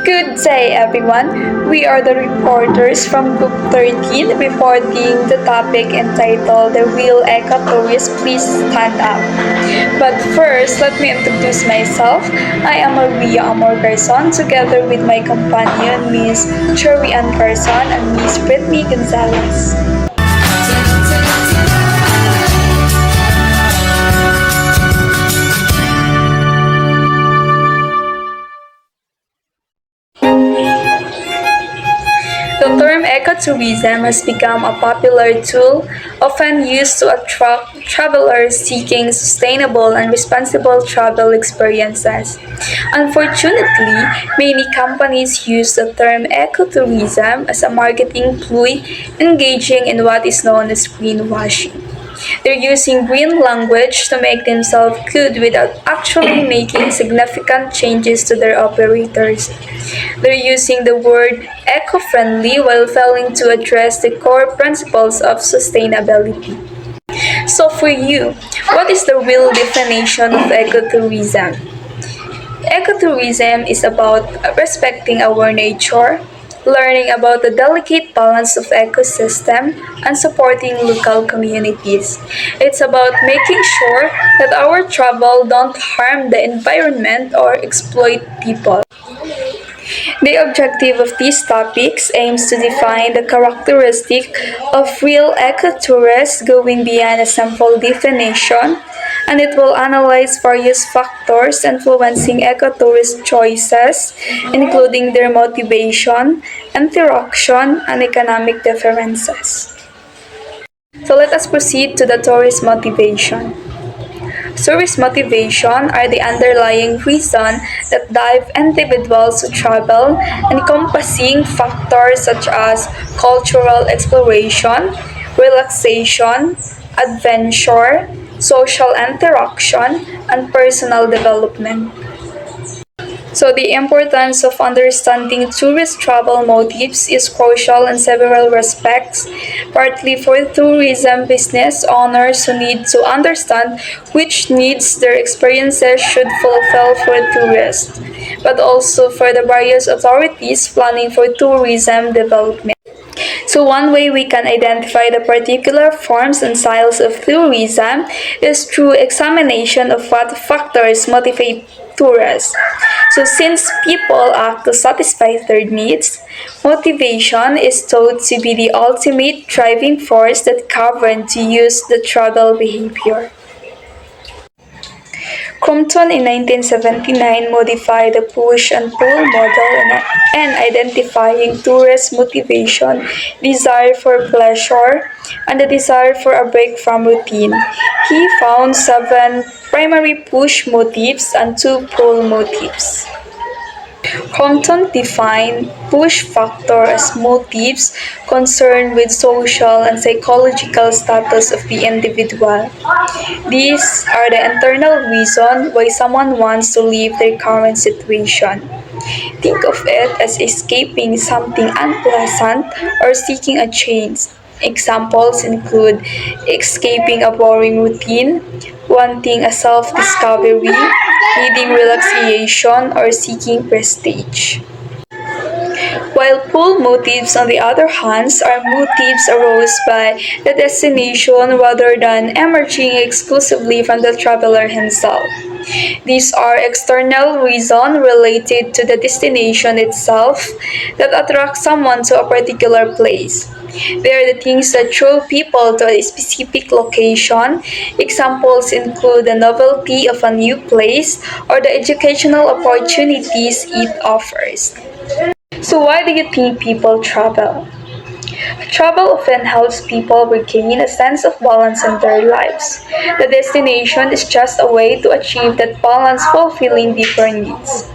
Good day, everyone. We are the reporters from Group 13 reporting the topic entitled The Real Ecotourist. Please stand up. But first, let me introduce myself. I am Maria AMOR CARSON together with my companion, Miss Cherry Ann CARSON and Miss Britney Gonzales. The term ecotourism has become a popular tool, often used to attract travelers seeking sustainable and responsible travel experiences. Unfortunately, many companies use the term ecotourism as a marketing ploy, engaging in what is known as greenwashing. They're using green language to make themselves good without actually making significant changes to their operators. They're using the word eco-friendly while failing to address the core principles of sustainability. So for you, what is the real definition of ecotourism? Ecotourism is about respecting our nature, learning about the delicate balance of ecosystem, and supporting local communities. It's about making sure that our travel don't harm the environment or exploit people. The objective of these topics aims to define the characteristic of real ecotourists going beyond a simple definition, and it will analyze various factors influencing ecotourist choices, including their motivation, interaction, and economic differences. So let us proceed to the tourist motivation. Tourist motivation are the underlying reason that drive individuals to travel, encompassing factors such as cultural exploration, relaxation, adventure, social interaction, and personal development. So the importance of understanding tourist travel motives is crucial in several respects, partly for tourism business owners who need to understand which needs their experiences should fulfill for tourists, but also for the various authorities planning for tourism development. So one way we can identify the particular forms and styles of tourism is through examination of what factors motivate tourists. So since people act to satisfy their needs, motivation is thought to be the ultimate driving force that governs to use the travel behavior. Compton in 1979 modified the push and pull model in identifying tourist motivation, desire for pleasure, and the desire for a break from routine. He found 7 primary push motives and 2 pull motives. Compton defined push factor as motives concerned with social and psychological status of the individual. These are the internal reason why someone wants to leave their current situation. Think of it as escaping something unpleasant or seeking a change. Examples include escaping a boring routine, wanting a self-discovery, needing relaxation, or seeking prestige. While pull motives, on the other hand, are motives arose by the destination rather than emerging exclusively from the traveler himself. These are external reasons related to the destination itself that attract someone to a particular place. They are the things that draw people to a specific location. Examples include the novelty of a new place or the educational opportunities it offers. So why do you think people travel? Travel often helps people regain a sense of balance in their lives. The destination is just a way to achieve that balance, fulfilling deeper needs.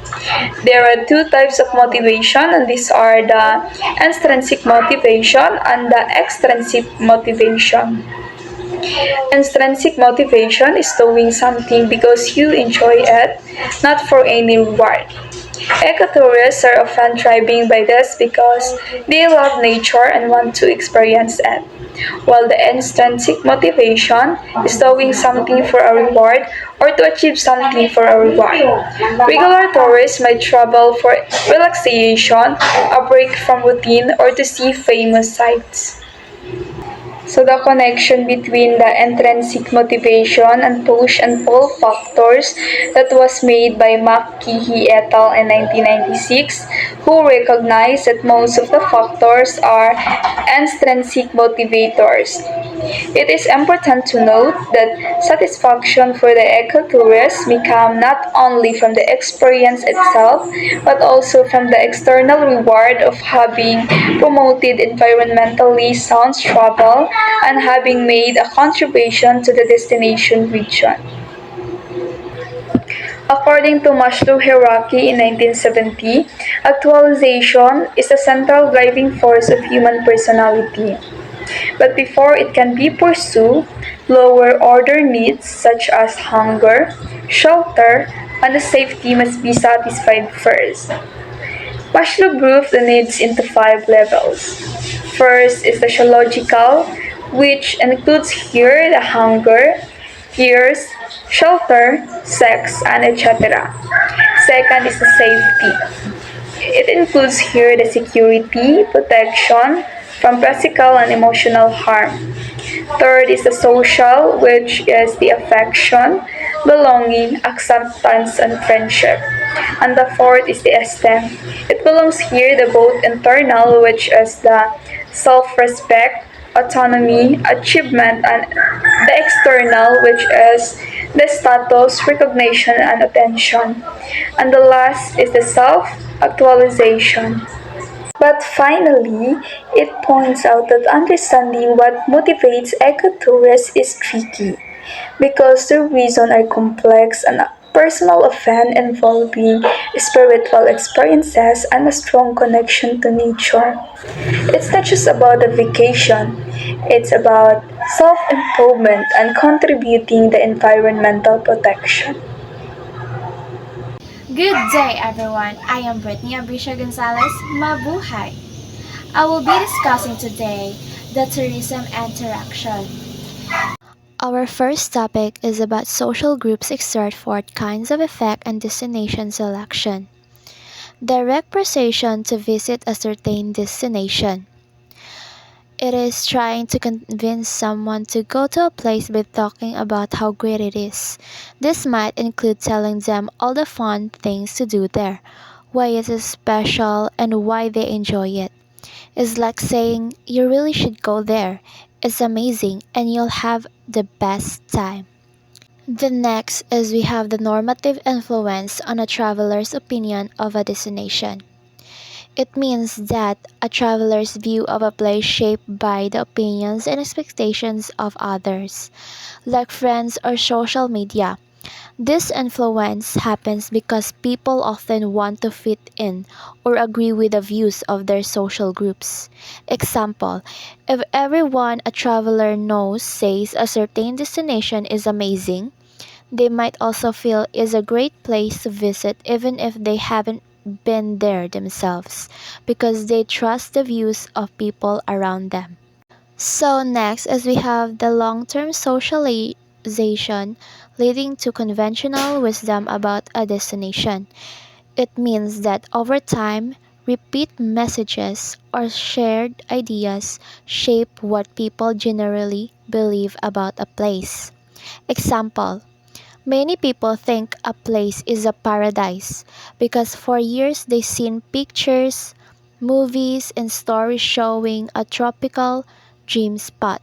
There are 2 types of motivation, and these are the intrinsic motivation and the extrinsic motivation. Intrinsic motivation is doing something because you enjoy it, not for any reward. Ecotourists are often driving by this because they love nature and want to experience it. while the intrinsic motivation is doing something for a reward or to achieve something for a reward. Regular tourists might travel for relaxation, a break from routine, or to see famous sights. So the connection between the intrinsic motivation and push and pull factors that was made by McKeehee et al. In 1996, who recognized that most of the factors are intrinsic motivators. It is important to note that satisfaction for the ecotourist may come not only from the experience itself, but also from the external reward of having promoted environmentally sound travel and having made a contribution to the destination region. According to Maslow hierarchy in 1970, actualization is the central driving force of human personality. But before it can be pursued, lower order needs such as hunger, shelter, and safety must be satisfied first. Maslow grouped the needs into 5 levels. First is the physiological, which includes here the hunger, fears, shelter, sex, and etc. Second is the safety. It includes here the security, protection from physical and emotional harm. Third is the social, which is the affection, belonging, acceptance, and friendship. And the fourth is the esteem. It belongs here the both internal, which is the self-respect, autonomy, achievement, and the external, which is the status, recognition, and attention. And the last is the self-actualization. But finally, it points out that understanding what motivates ecotourists is tricky because the reasons are complex and personal, often involving spiritual experiences and a strong connection to nature. It's not just about a vacation, it's about self improvement and contributing the environmental protection. Good day, everyone. I am Britney Gonzales. Mabuhay! I will be discussing today the tourism interaction. Our first topic is about social groups exert 4 kinds of effect on destination selection. Direct persuasion to visit a certain destination. It is trying to convince someone to go to a place by talking about how great it is. This might include telling them all the fun things to do there, why it is special, and why they enjoy it. It's like saying, you really should go there. It's amazing and you'll have the best time. The next is we have the normative influence on a traveler's opinion of a destination. It means that a traveler's view of a place shaped by the opinions and expectations of others, like friends or social media. This influence happens because people often want to fit in or agree with the views of their social groups. Example, if everyone a traveler knows says a certain destination is amazing, they might also feel is a great place to visit even if they haven't been there themselves because they trust the views of people around them. So next is we have the long-term socialization leading to conventional wisdom about a destination. It means that over time, repeat messages or shared ideas shape what people generally believe about a place. Example, many people think a place is a paradise because for years they've seen pictures, movies, and stories showing a tropical dream spot.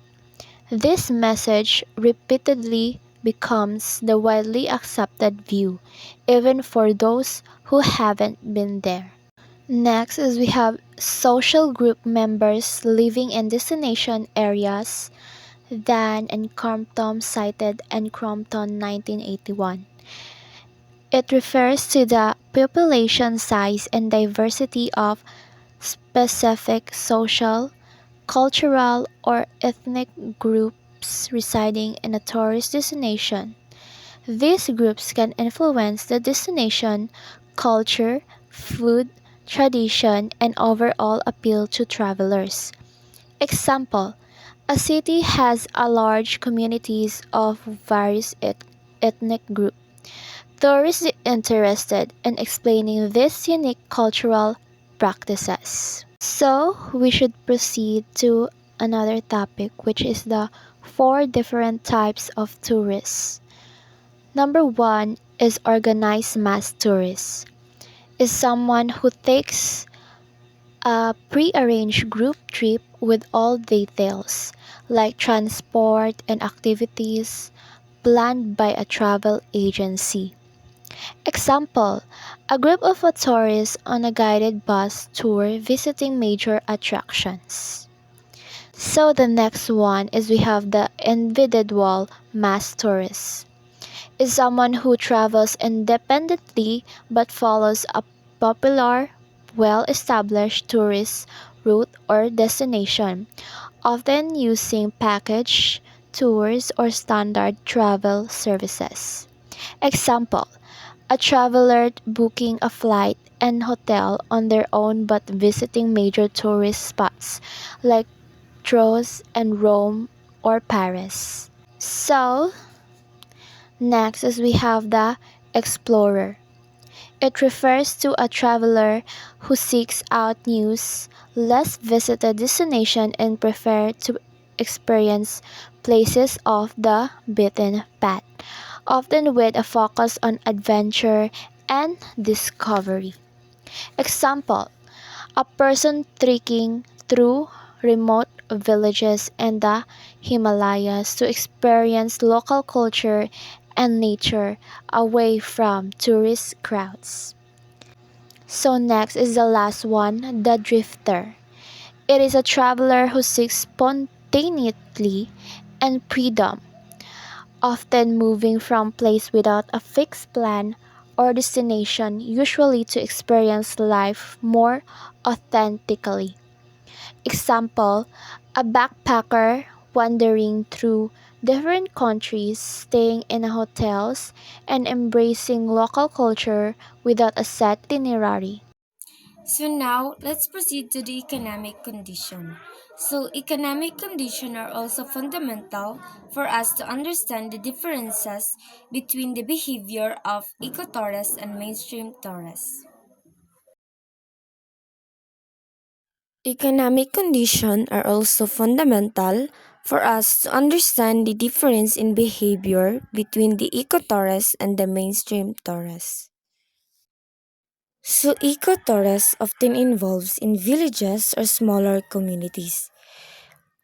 This message repeatedly becomes the widely accepted view, even for those who haven't been there. Next is we have social group members living in destination areas than and Compton cited in Crompton 1981. It refers to the population size and diversity of specific social, cultural, or ethnic groups residing in a tourist destination. These groups can influence the destination, culture, food, tradition, and overall appeal to travelers. Example, A city has a large communities of various ethnic groups. Tourists are interested in explaining these unique cultural practices. So, we should proceed to another topic, which is the four different types of tourists. Number one is organized mass tourists. Is someone who takes a prearranged group trip with all details, like transport and activities, planned by a travel agency. Example, a group of tourists on a guided bus tour visiting major attractions. So the next one is we have the individual mass tourist. Is someone who travels independently but follows a popular, well-established tourist route or destination, often using package tours or standard travel services. Example, a traveler booking a flight and hotel on their own but visiting major tourist spots like Troyes and Rome or Paris. So, next is we have the explorer. It refers to a traveler who seeks out news, less visited destination and prefer to experience places off the beaten path, often with a focus on adventure and discovery. Example, a person trekking through remote villages in the Himalayas to experience local culture and nature away from tourist crowds. So next is the last one, the drifter. It is a traveler who seeks spontaneity and freedom, often moving from place without a fixed plan or destination, usually to experience life more authentically. Example, a backpacker wandering through different countries, staying in hotels, and embracing local culture without a set itinerary. So now let's proceed to the economic condition. So economic condition are also fundamental for us to understand the differences between the behavior of ecotourists and mainstream tourists. Economic conditions are also fundamental for us to understand the difference in behavior between the ecotourists and the mainstream tourists. So ecotourists often involves in villages or smaller communities.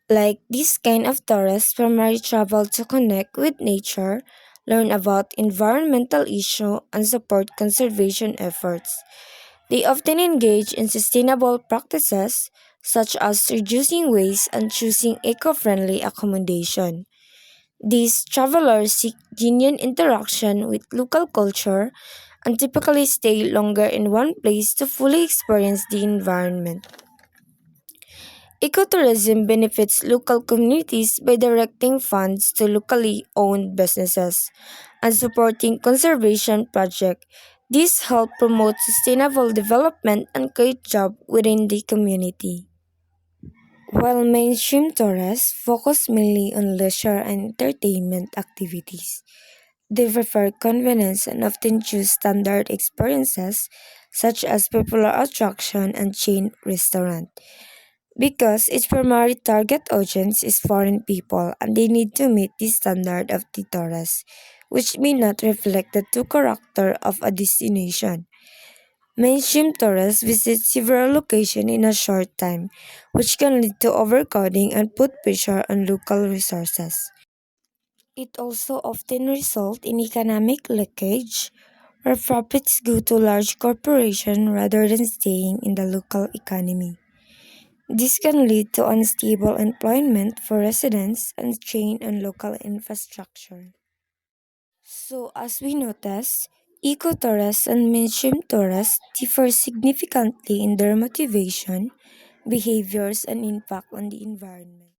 Like this kind of tourists primarily travel to connect with nature, learn about environmental issues, and support conservation efforts. They often engage in sustainable practices such as reducing waste and choosing eco-friendly accommodation. These travelers seek genuine interaction with local culture and typically stay longer in one place to fully experience the environment. Ecotourism benefits local communities by directing funds to locally owned businesses and supporting conservation projects. This helps promote sustainable development and create jobs within the community. While mainstream tourists focus mainly on leisure and entertainment activities, they prefer convenience and often choose standard experiences such as popular attraction and chain restaurant. Because its primary target audience is foreign people and they need to meet the standard of the tourist, which may not reflect the true character of a destination. Mainstream tourists visit several locations in a short time, which can lead to overcrowding and put pressure on local resources. It also often results in economic leakage, where profits go to large corporations rather than staying in the local economy. This can lead to unstable employment for residents and strain on local infrastructure. So, as we notice, ecotourists and mainstream tourists differ significantly in their motivation, behaviors, and impact on the environment.